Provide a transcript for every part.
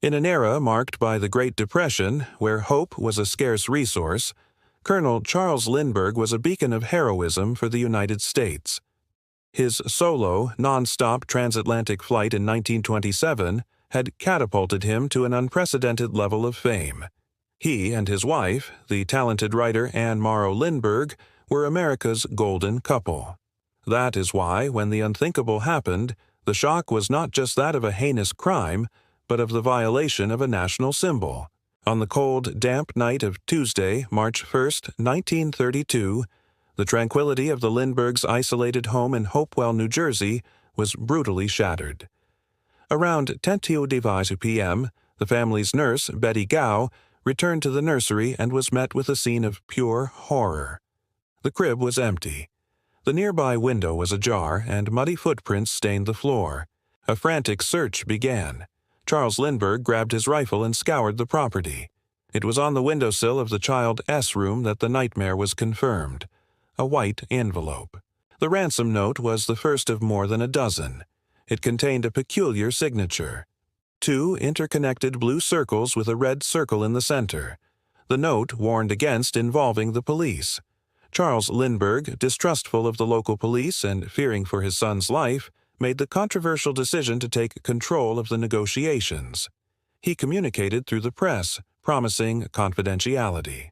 In an era marked by the Great Depression, where hope was a scarce resource, Colonel Charles Lindbergh was a beacon of heroism for the United States. His solo, non-stop transatlantic flight in 1927 had catapulted him to an unprecedented level of fame. He and his wife, the talented writer Anne Morrow Lindbergh, were America's golden couple. That is why, when the unthinkable happened, the shock was not just that of a heinous crime, but of the violation of a national symbol. On the cold, damp night of Tuesday, March 1, 1932, the tranquility of the Lindberghs' isolated home in Hopewell, New Jersey, was brutally shattered. Around 10:05 p.m., the family's nurse, Betty Gow, returned to the nursery and was met with a scene of pure horror. The crib was empty. The nearby window was ajar, and muddy footprints stained the floor. A frantic search began. Charles Lindbergh grabbed his rifle and scoured the property. It was on the windowsill of the Child S room that the nightmare was confirmed. A white envelope. The ransom note was the first of more than a dozen. It contained a peculiar signature. 2 interconnected blue circles with a red circle in the center. The note warned against involving the police. Charles Lindbergh, distrustful of the local police and fearing for his son's life, made the controversial decision to take control of the negotiations. He communicated through the press, promising confidentiality.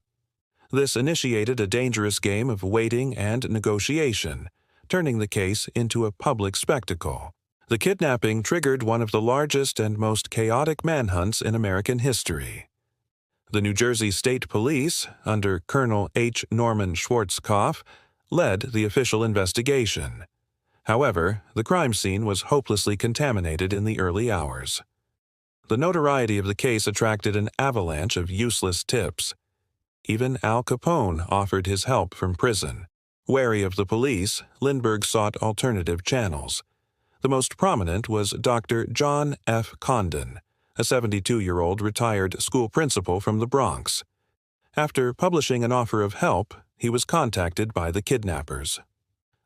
This initiated a dangerous game of waiting and negotiation, turning the case into a public spectacle. The kidnapping triggered one of the largest and most chaotic manhunts in American history. The New Jersey State Police, under Colonel H. Norman Schwarzkopf, led the official investigation. However, the crime scene was hopelessly contaminated in the early hours. The notoriety of the case attracted an avalanche of useless tips. Even Al Capone offered his help from prison. Wary of the police, Lindbergh sought alternative channels. The most prominent was Dr. John F. Condon, a 72-year-old retired school principal from the Bronx. After publishing an offer of help, he was contacted by the kidnappers.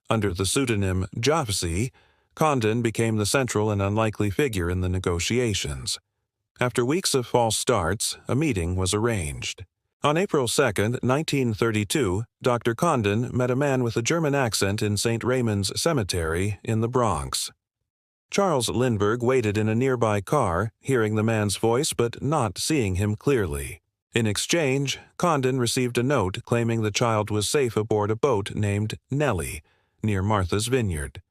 Under the pseudonym Jofsy, Condon became the central and unlikely figure in the negotiations. After weeks of false starts, a meeting was arranged. On April 2, 1932, Dr. Condon met a man with a German accent in St. Raymond's Cemetery in the Bronx. Charles Lindbergh waited in a nearby car, hearing the man's voice but not seeing him clearly. In exchange, Condon received a note claiming the child was safe aboard a boat named Nellie, near Martha's Vineyard.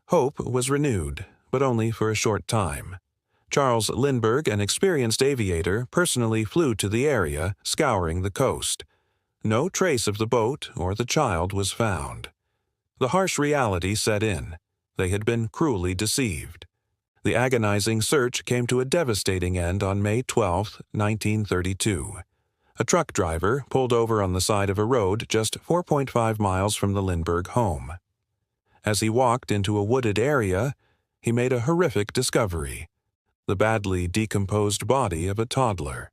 Hope was renewed, but only for a short time. Charles Lindbergh, an experienced aviator, personally flew to the area, scouring the coast. No trace of the boat or the child was found. The harsh reality set in. They had been cruelly deceived. The agonizing search came to a devastating end on May 12, 1932. A truck driver pulled over on the side of a road just 4.5 miles from the Lindbergh home. As he walked into a wooded area, he made a horrific discovery: the badly decomposed body of a toddler.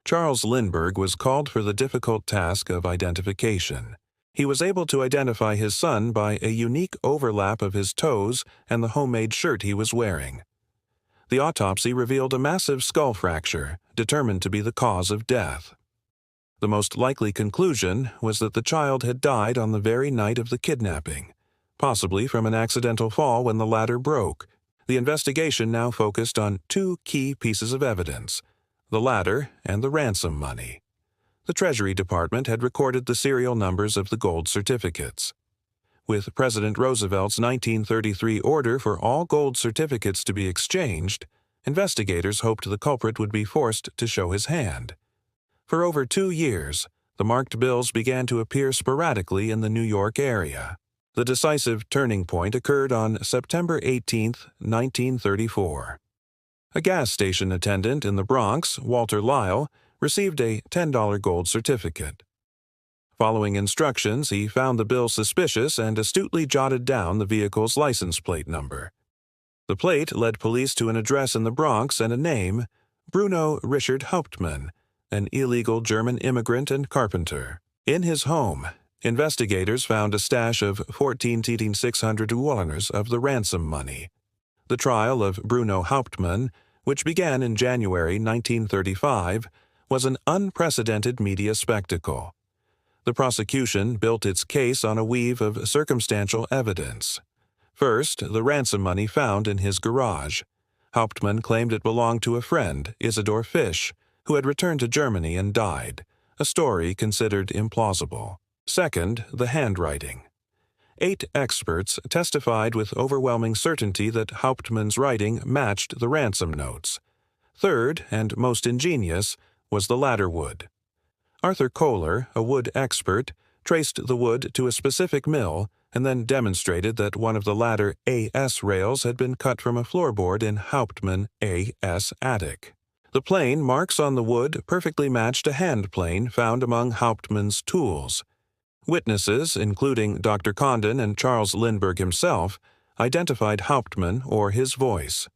Charles Lindbergh was called for the difficult task of identification. He was able to identify his son by a unique overlap of his toes and the homemade shirt he was wearing. The autopsy revealed a massive skull fracture, determined to be the cause of death. The most likely conclusion was that the child had died on the very night of the kidnapping, possibly from an accidental fall when the ladder broke. The investigation now focused on 2 key pieces of evidence: the ladder and the ransom money. The Treasury Department had recorded the serial numbers of the gold certificates. With President Roosevelt's 1933 order for all gold certificates to be exchanged, investigators hoped the culprit would be forced to show his hand. For over 2 years, the marked bills began to appear sporadically in the New York area. The decisive turning point occurred on September 18, 1934. A gas station attendant in the Bronx, Walter Lyle, received a $10 gold certificate. Following instructions, he found the bill suspicious and astutely jotted down the vehicle's license plate number. The plate led police to an address in the Bronx and a name: Bruno Richard Hauptmann, an illegal German immigrant and carpenter. In his home, investigators found a stash of 14,600 Wallerners of the ransom money. The trial of Bruno Hauptmann which began in January 1935, was an unprecedented media spectacle. The prosecution built its case on a weave of circumstantial evidence. First, the ransom money found in his garage. Hauptmann claimed it belonged to a friend, Isidor Fisch, who had returned to Germany and died, a story considered implausible. Second, the handwriting. 8 experts testified with overwhelming certainty that Hauptmann's writing matched the ransom notes. Third, and most ingenious, was the ladder wood. Arthur Kohler, a wood expert, traced the wood to a specific mill and then demonstrated that one of the ladder AS rails had been cut from a floorboard in Hauptmann AS attic. The plane marks on the wood perfectly matched a hand plane found among Hauptmann's tools. Witnesses, including Dr. Condon and Charles Lindbergh himself, identified Hauptmann or his voice.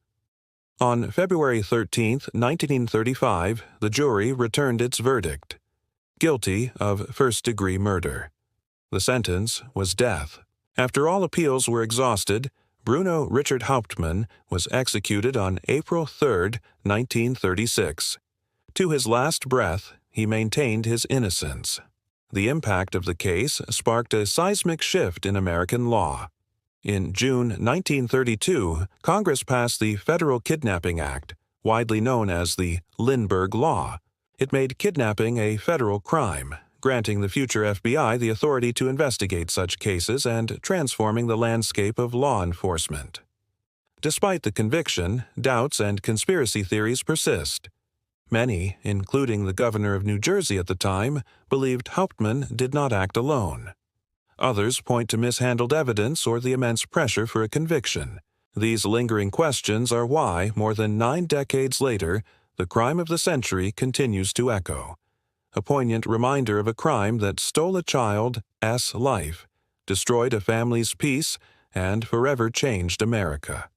On February 13, 1935, the jury returned its verdict: guilty of first-degree murder. The sentence was death. After all appeals were exhausted, Bruno Richard Hauptmann was executed on April 3, 1936. To his last breath, he maintained his innocence. The impact of the case sparked a seismic shift in American law. In June 1932, Congress passed the Federal Kidnapping Act, widely known as the Lindbergh Law. It made kidnapping a federal crime, granting the future FBI the authority to investigate such cases and transforming the landscape of law enforcement. Despite the conviction, doubts and conspiracy theories persist. Many, including the governor of New Jersey at the time, believed Hauptmann did not act alone. Others point to mishandled evidence or the immense pressure for a conviction. These lingering questions are why, more than 9 decades later, the crime of the century continues to echo. A poignant reminder of a crime that stole a child's life, destroyed a family's peace, and forever changed America.